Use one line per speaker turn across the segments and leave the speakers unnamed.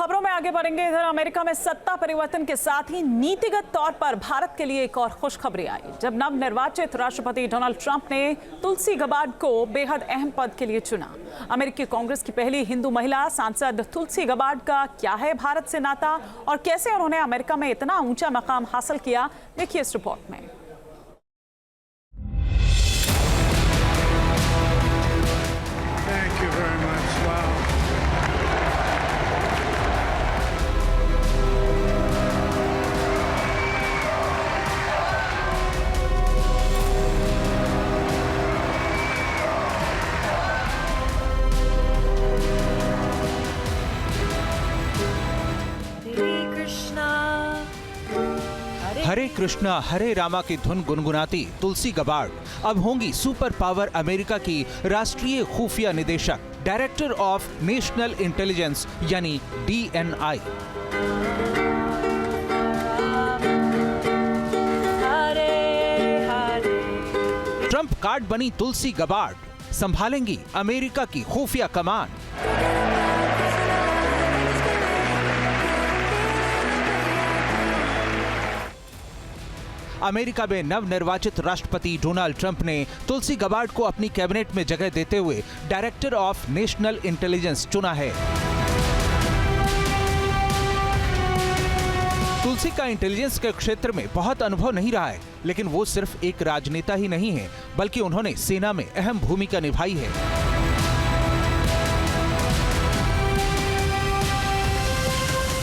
खबरों में आगे बढ़ेंगे। इधर अमेरिका में सत्ता परिवर्तन के साथ ही नीतिगत तौर पर भारत के लिए एक और खुशखबरी आई, जब नवनिर्वाचित राष्ट्रपति डोनाल्ड ट्रंप ने तुलसी गबार्ड को बेहद अहम पद के लिए चुना। अमेरिकी कांग्रेस की पहली हिंदू महिला सांसद तुलसी गबार्ड का क्या है भारत से नाता और कैसे उन्होंने अमेरिका में इतना ऊंचा मकाम हासिल किया, देखिए इस रिपोर्ट में।
Thank you very much. Wow.
हरे कृष्णा हरे रामा की धुन गुनगुनाती तुलसी गबार्ड अब होंगी सुपर पावर अमेरिका की राष्ट्रीय खुफिया निदेशक, डायरेक्टर ऑफ नेशनल इंटेलिजेंस यानी DNI। ट्रंप कार्ड बनी तुलसी गबार्ड, संभालेंगी अमेरिका की खुफिया कमान। अमेरिका में नवनिर्वाचित राष्ट्रपति डोनाल्ड ट्रंप ने तुलसी गबार्ड को अपनी कैबिनेट में जगह देते हुए डायरेक्टर ऑफ नेशनल इंटेलिजेंस चुना है। तुलसी का इंटेलिजेंस के क्षेत्र में बहुत अनुभव नहीं रहा है, लेकिन वो सिर्फ एक राजनेता ही नहीं है, बल्कि उन्होंने सेना में अहम भूमिका निभाई है।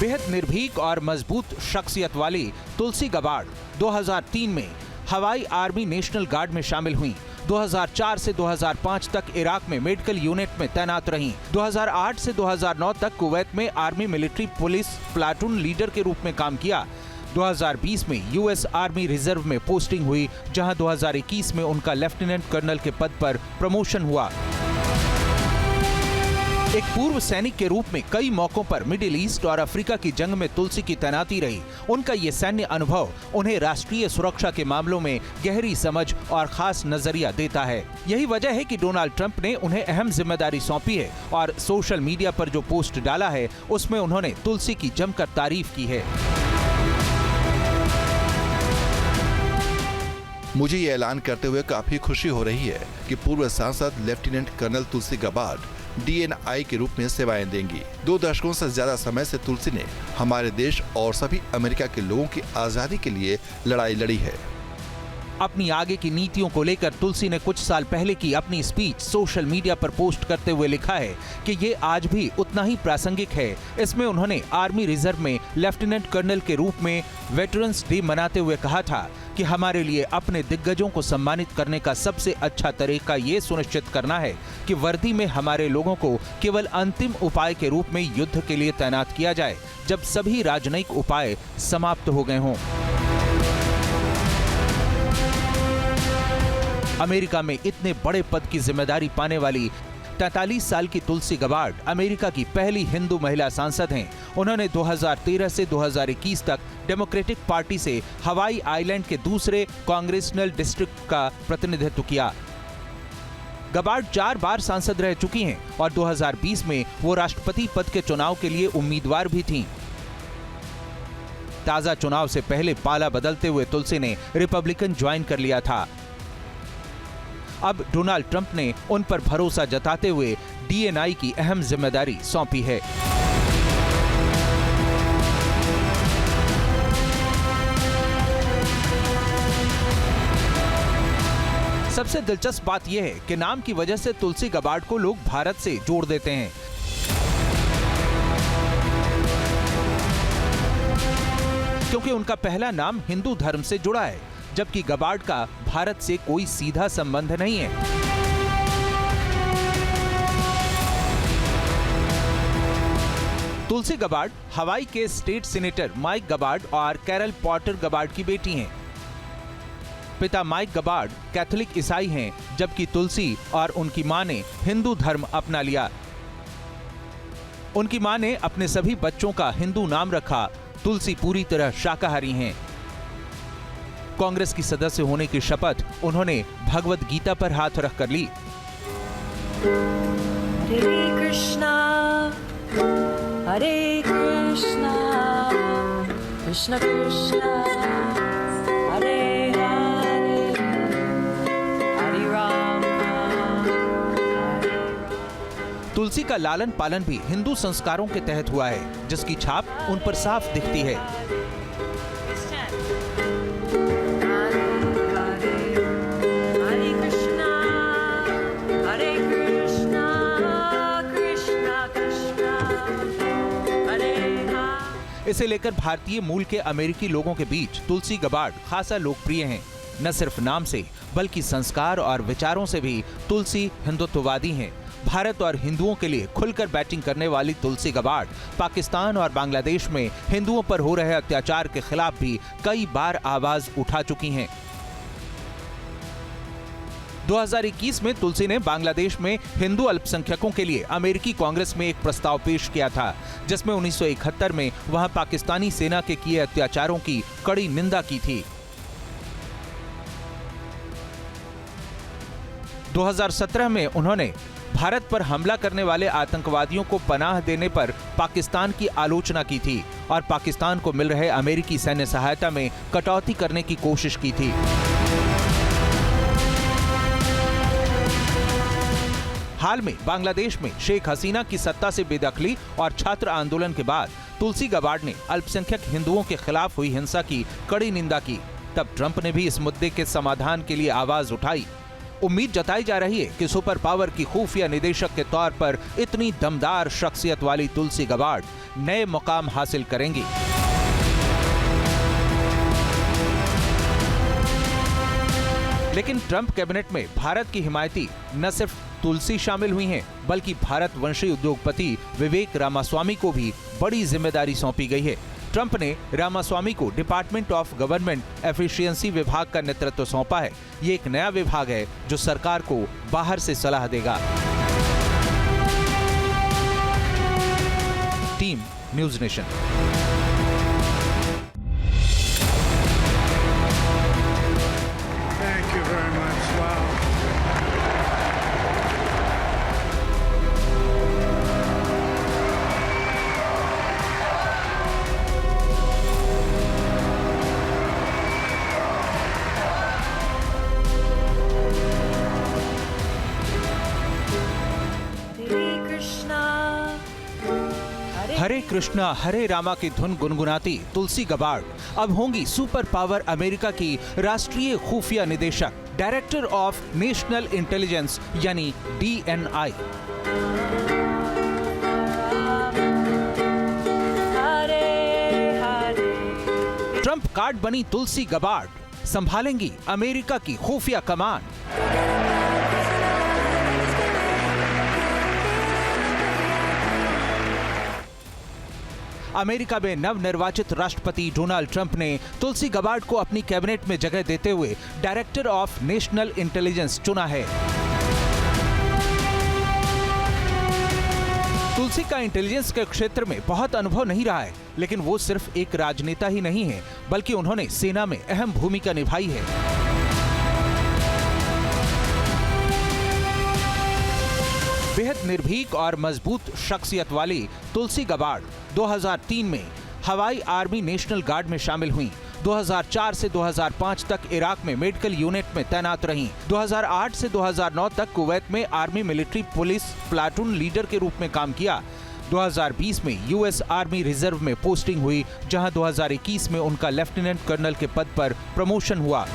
बेहद निर्भीक और मजबूत शख्सियत वाली तुलसी गबार्ड 2003 में हवाई आर्मी नेशनल गार्ड में शामिल हुई। 2004 से 2005 तक इराक में मेडिकल यूनिट में तैनात रहीं। 2008 से 2009 तक कुवैत में army military police platoon leader के रूप में काम किया। 2020 में यूएस आर्मी रिजर्व में पोस्टिंग हुई, जहां 2021 में उनका लेफ्टिनेंट कर्नल के पद पर प्रमोशन हुआ। एक पूर्व सैनिक के रूप में कई मौकों पर मिडिल ईस्ट और अफ्रीका की जंग में तुलसी की तैनाती रही। उनका ये सैन्य अनुभव उन्हें राष्ट्रीय सुरक्षा के मामलों में गहरी समझ और खास नजरिया देता है। यही वजह है कि डोनाल्ड ट्रंप ने उन्हें अहम जिम्मेदारी सौंपी है और सोशल मीडिया पर जो पोस्ट डाला है उसमें उन्होंने तुलसी की जमकर तारीफ की है।
मुझे ये ऐलान करते हुए काफी खुशी हो रही है कि पूर्व सांसद लेफ्टिनेंट कर्नल तुलसी गबार्ड DNI के रूप में सेवाएं देंगी। 2 दशकों से ज्यादा समय से तुलसी ने हमारे देश और सभी अमेरिका के लोगों की आजादी के लिए लड़ाई लड़ी है।
अपनी आगे की नीतियों को लेकर तुलसी ने कुछ साल पहले की अपनी स्पीच सोशल मीडिया पर पोस्ट करते हुए लिखा है कि ये आज भी उतना ही प्रासंगिक है। इसमें उन्होंने आर्मी रिजर्व में लेफ्टिनेंट कर्नल के रूप में वेटरन्स डे मनाते हुए कहा था कि हमारे लिए अपने दिग्गजों को सम्मानित करने का सबसे अच्छा तरीका ये सुनिश्चित करना है कि वर्दी में हमारे लोगों को केवल अंतिम उपाय के रूप में युद्ध के लिए तैनात किया जाए, जब सभी राजनयिक उपाय समाप्त हो गए हों। अमेरिका में इतने बड़े पद की जिम्मेदारी पाने वाली 43 साल की तुलसी गबार्ड अमेरिका की पहली हिंदू महिला सांसद हैं। उन्होंने 2013 से 2021 तक डेमोक्रेटिक पार्टी से हवाई आइलैंड के दूसरे कांग्रेसनल डिस्ट्रिक्ट का प्रतिनिधित्व किया। गबार्ड 4 बार सांसद रह चुकी हैं और 2020 में वो राष्ट्रपति पद के चुनाव के लिए उम्मीदवार भी थीं। ताजा चुनाव से पहले पाला बदलते हुए तुलसी ने रिपब्लिकन ज्वाइन कर लिया था। अब डोनाल्ड ट्रंप ने उन पर भरोसा जताते हुए DNI की अहम जिम्मेदारी सौंपी है। सबसे दिलचस्प बात यह है कि नाम की वजह से तुलसी गबार्ड को लोग भारत से जोड़ देते हैं। क्योंकि उनका पहला नाम हिंदू धर्म से जुड़ा है, जबकि गबार्ड का भारत से कोई सीधा संबंध नहीं है। तुलसी गबार्ड हवाई के स्टेट सीनेटर माइक गबार्ड और कैरल पॉटर गबार्ड की बेटी हैं। पिता माइक गबार्ड कैथोलिक ईसाई हैं, जबकि तुलसी और उनकी मां ने हिंदू धर्म अपना लिया। उनकी मां ने अपने सभी बच्चों का हिंदू नाम रखा। तुलसी पूरी तरह शाकाहारी हैं। कांग्रेस की सदस्य होने की शपथ उन्होंने भगवद गीता पर हाथ रखकर ली।
हरे Krishna Hare Krishna, Krishna Krishna, Hare Hare, Hare Rama, Hare Rama।
तुलसी का लालन पालन भी हिंदू संस्कारों के तहत हुआ है, जिसकी छाप उन पर साफ दिखती है। इसे लेकर भारतीय मूल के अमेरिकी लोगों के बीच तुलसी गबार्ड खासा लोकप्रिय हैं। न सिर्फ नाम से बल्कि संस्कार और विचारों से भी तुलसी हिंदुत्ववादी हैं। भारत और हिंदुओं के लिए खुलकर बैटिंग करने वाली तुलसी गबार्ड पाकिस्तान और बांग्लादेश में हिंदुओं पर हो रहे अत्याचार के खिलाफ भी कई बार आवाज उठा चुकी हैं। 2021 में तुलसी ने बांग्लादेश में हिंदू अल्पसंख्यकों के लिए अमेरिकी कांग्रेस में एक प्रस्ताव पेश किया था, जिसमें 1971 में वहां पाकिस्तानी सेना के किए अत्याचारों की कड़ी निंदा की थी। 2017 में उन्होंने भारत पर हमला करने वाले आतंकवादियों को पनाह देने पर पाकिस्तान की आलोचना की थी और पाकिस्तान को मिल रहे अमेरिकी सैन्य सहायता में कटौती करने की कोशिश की थी। हाल में बांग्लादेश में शेख हसीना की सत्ता से बेदखली और छात्र आंदोलन के बाद तुलसी गबार्ड ने अल्पसंख्यक हिंदुओं के खिलाफ हुई हिंसा की कड़ी निंदा की। तब ट्रंप ने भी इस मुद्दे के समाधान के लिए आवाज उठाई। उम्मीद जताई जा रही है कि सुपर पावर की खुफिया निदेशक के तौर पर इतनी दमदार शख्सियत वाली तुलसी गबार्ड नए मुकाम हासिल करेंगी। लेकिन ट्रंप कैबिनेट में भारत की हिमायती न सिर्फ तुलसी शामिल हुई हैं, बल्कि भारत वंशी उद्योगपति विवेक रामास्वामी को भी बड़ी जिम्मेदारी सौंपी गई है। ट्रंप ने रामास्वामी को डिपार्टमेंट ऑफ गवर्नमेंट एफिशिएंसी विभाग का नेतृत्व सौंपा है। ये एक नया विभाग है जो सरकार को बाहर से सलाह देगा। Team news nation.
Thank you very much. Wow.
हरे कृष्णा हरे रामा की धुन गुनगुनाती तुलसी गबार्ड अब होंगी सुपर पावर अमेरिका की राष्ट्रीय खुफिया निदेशक, डायरेक्टर ऑफ नेशनल इंटेलिजेंस यानी DNI। ट्रंप कार्ड बनी तुलसी गबार्ड, संभालेंगी अमेरिका की खुफिया कमान। अमेरिका में नवनिर्वाचित राष्ट्रपति डोनाल्ड ट्रंप ने तुलसी गबार्ड को अपनी कैबिनेट में जगह देते हुए डायरेक्टर ऑफ नेशनल इंटेलिजेंस चुना है। तुलसी का इंटेलिजेंस के क्षेत्र में बहुत अनुभव नहीं रहा है, लेकिन वो सिर्फ एक राजनेता ही नहीं है, बल्कि उन्होंने सेना में अहम भूमिका निभाई है। बेहद निर्भीक और मजबूत शख्सियत वाली तुलसी गबार्ड 2003 में हवाई आर्मी नेशनल गार्ड में शामिल हुई। 2004 से 2005 तक इराक में मेडिकल यूनिट में तैनात रहीं। 2008 से 2009 तक कुवैत में army military police platoon leader के रूप में काम किया। 2020 में यूएस आर्मी रिजर्व में पोस्टिंग हुई, जहां 2021 में उनका लेफ्टिनेंट कर्नल के पद पर प्रमोशन हुआ।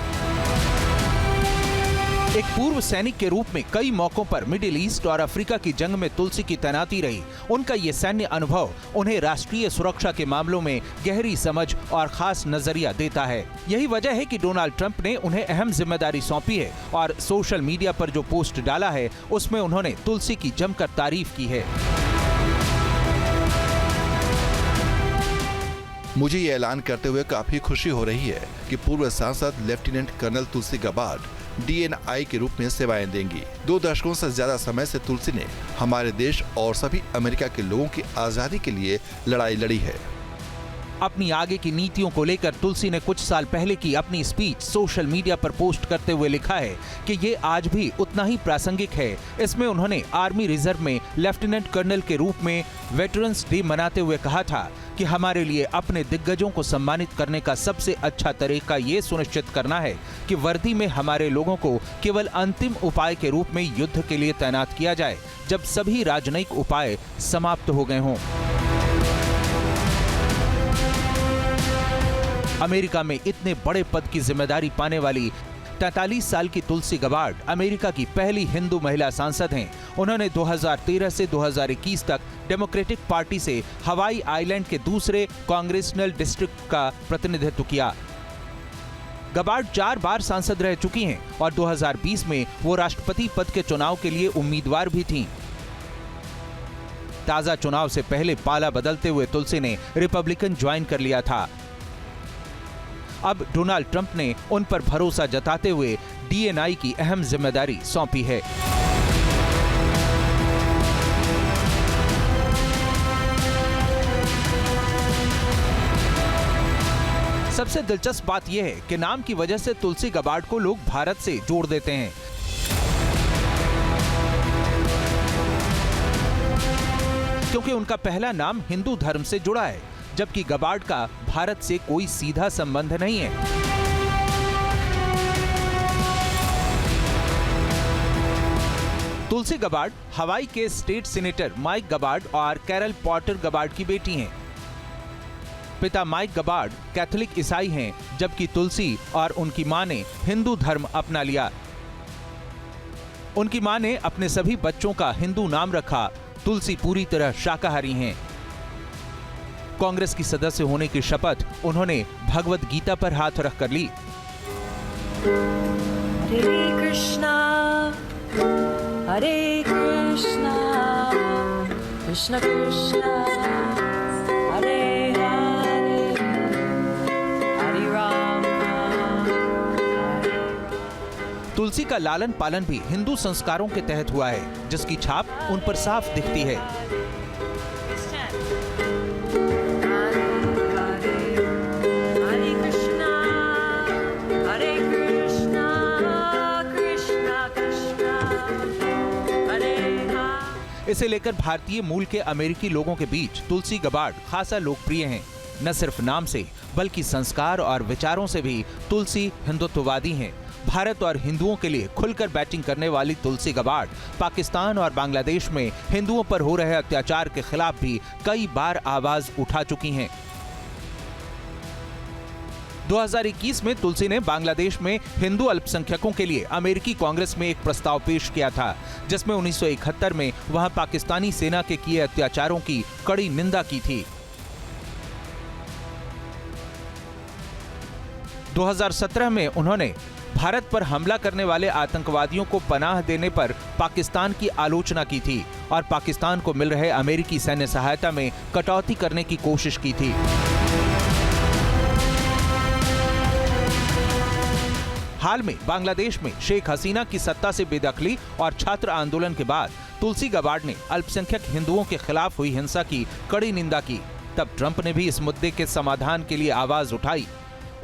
एक पूर्व सैनिक के रूप में कई मौकों पर मिडिल ईस्ट और अफ्रीका की जंग में तुलसी की तैनाती रही। उनका ये सैन्य अनुभव उन्हें राष्ट्रीय सुरक्षा के मामलों में गहरी समझ और खास नजरिया देता है। यही वजह है कि डोनाल्ड ट्रंप ने उन्हें अहम जिम्मेदारी सौंपी है और सोशल मीडिया पर जो पोस्ट डाला है उसमें उन्होंने तुलसी की जमकर तारीफ की है।
मुझे ये ऐलान करते हुए काफी खुशी हो रही है कि पूर्व सांसद लेफ्टिनेंट कर्नल तुलसी गबार्ड DNI के रूप में सेवाएं देंगी। 2 दशकों से ज्यादा समय से तुलसी ने हमारे देश और सभी अमेरिका के लोगों की आजादी के लिए लड़ाई लड़ी है।
अपनी आगे की नीतियों को लेकर तुलसी ने कुछ साल पहले की अपनी स्पीच सोशल मीडिया पर पोस्ट करते हुए लिखा है कि ये आज भी उतना ही प्रासंगिक है। इसमें उन्होंने आर्मी रिजर्व में लेफ्टिनेंट कर्नल के रूप में वेटरन्स डे मनाते हुए कहा था कि हमारे लिए अपने दिग्गजों को सम्मानित करने का सबसे अच्छा तरीका ये सुनिश्चित करना है कि वर्दी में हमारे लोगों को केवल अंतिम उपाय के रूप में युद्ध के लिए तैनात किया जाए, जब सभी राजनयिक उपाय समाप्त हो गए हों। अमेरिका में इतने बड़े पद की जिम्मेदारी पाने वाली 43 साल की तुलसी गबार्ड अमेरिका की पहली हिंदू महिला सांसद हैं। उन्होंने 2013 से 2021 तक डेमोक्रेटिक पार्टी से हवाई आइलैंड के दूसरे कांग्रेसनल डिस्ट्रिक्ट का प्रतिनिधित्व किया। गबार्ड 4 बार सांसद रह चुकी हैं और 2020 में वो राष्ट्रपति पद के चुनाव के लिए उम्मीदवार भी थीं। ताजा चुनाव से पहले पाला बदलते हुए तुलसी ने रिपब्लिकन ज्वाइन कर लिया था। अब डोनाल्ड ट्रंप ने उन पर भरोसा जताते हुए DNI की अहम जिम्मेदारी सौंपी है। सबसे दिलचस्प बात यह है कि नाम की वजह से तुलसी गबार्ड को लोग भारत से जोड़ देते हैं। क्योंकि उनका पहला नाम हिंदू धर्म से जुड़ा है, जबकि गबार्ड का भारत से कोई सीधा संबंध नहीं है। तुलसी गबार्ड हवाई के स्टेट सीनेटर माइक गबार्ड और कैरल पॉटर गबार्ड की बेटी हैं। पिता माइक गबार्ड कैथोलिक ईसाई हैं, जबकि तुलसी और उनकी मां ने हिंदू धर्म अपना लिया। उनकी मां ने अपने सभी बच्चों का हिंदू नाम रखा। तुलसी पूरी तरह शाकाहारी हैं। कांग्रेस की सदस्य होने की शपथ उन्होंने भगवत गीता पर हाथ रखकर ली।
Hare Krishna, Hare Krishna, Krishna Krishna, Hare Hare, Hare Rama, Hare
तुलसी का लालन पालन भी हिंदू संस्कारों के तहत हुआ है, जिसकी छाप उन पर साफ दिखती है। इसे लेकर भारतीय मूल के अमेरिकी लोगों के बीच तुलसी गबार्ड खासा लोकप्रिय हैं। न सिर्फ नाम से बल्कि संस्कार और विचारों से भी तुलसी हिंदुत्ववादी हैं। भारत और हिंदुओं के लिए खुलकर बैटिंग करने वाली तुलसी गबार्ड पाकिस्तान और बांग्लादेश में हिंदुओं पर हो रहे अत्याचार के खिलाफ भी कई बार आवाज उठा चुकी हैं। 2021 में तुलसी ने बांग्लादेश में हिंदू अल्पसंख्यकों के लिए अमेरिकी कांग्रेस में एक प्रस्ताव पेश किया था, जिसमें 1971 में वहां पाकिस्तानी सेना के किए अत्याचारों की कड़ी निंदा की थी। 2017 में उन्होंने भारत पर हमला करने वाले आतंकवादियों को पनाह देने पर पाकिस्तान की आलोचना की थी और पाकिस्तान को मिल रहे अमेरिकी सैन्य सहायता में कटौती करने की कोशिश की थी। हाल में बांग्लादेश में शेख हसीना की सत्ता से बेदखली और छात्र आंदोलन के बाद तुलसी गबार्ड ने अल्पसंख्यक हिंदुओं के खिलाफ हुई हिंसा की कड़ी निंदा की। तब ट्रंप ने भी इस मुद्दे के समाधान के लिए आवाज उठाई।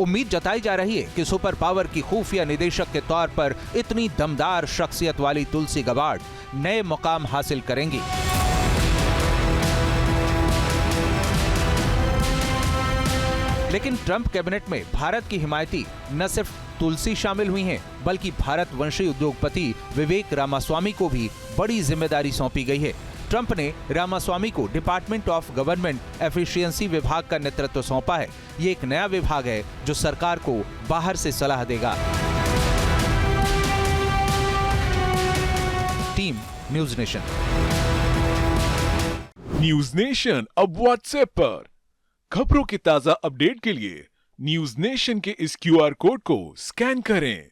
उम्मीद जताई जा रही है कि सुपर पावर की खुफिया निदेशक के तौर पर इतनी दमदार शख्सियत वाली तुलसी गबार्ड नए मुकाम हासिल करेंगी। लेकिन ट्रंप कैबिनेट में भारत की हिमायती न सिर्फ तुलसी शामिल हुई हैं, बल्कि भारत वंशी उद्योगपति विवेक रामास्वामी को भी बड़ी जिम्मेदारी सौंपी गई है। ट्रंप ने रामास्वामी को डिपार्टमेंट ऑफ गवर्नमेंट एफिशिएंसी विभाग का नेतृत्व सौंपा है। ये एक नया विभाग है जो सरकार को बाहर से सलाह देगा। Team news nation.
News nation अब व्हाट्सएप पर खबरों की ताजा अपडेट के लिए न्यूज नेशन के इस QR कोड को स्कैन करें।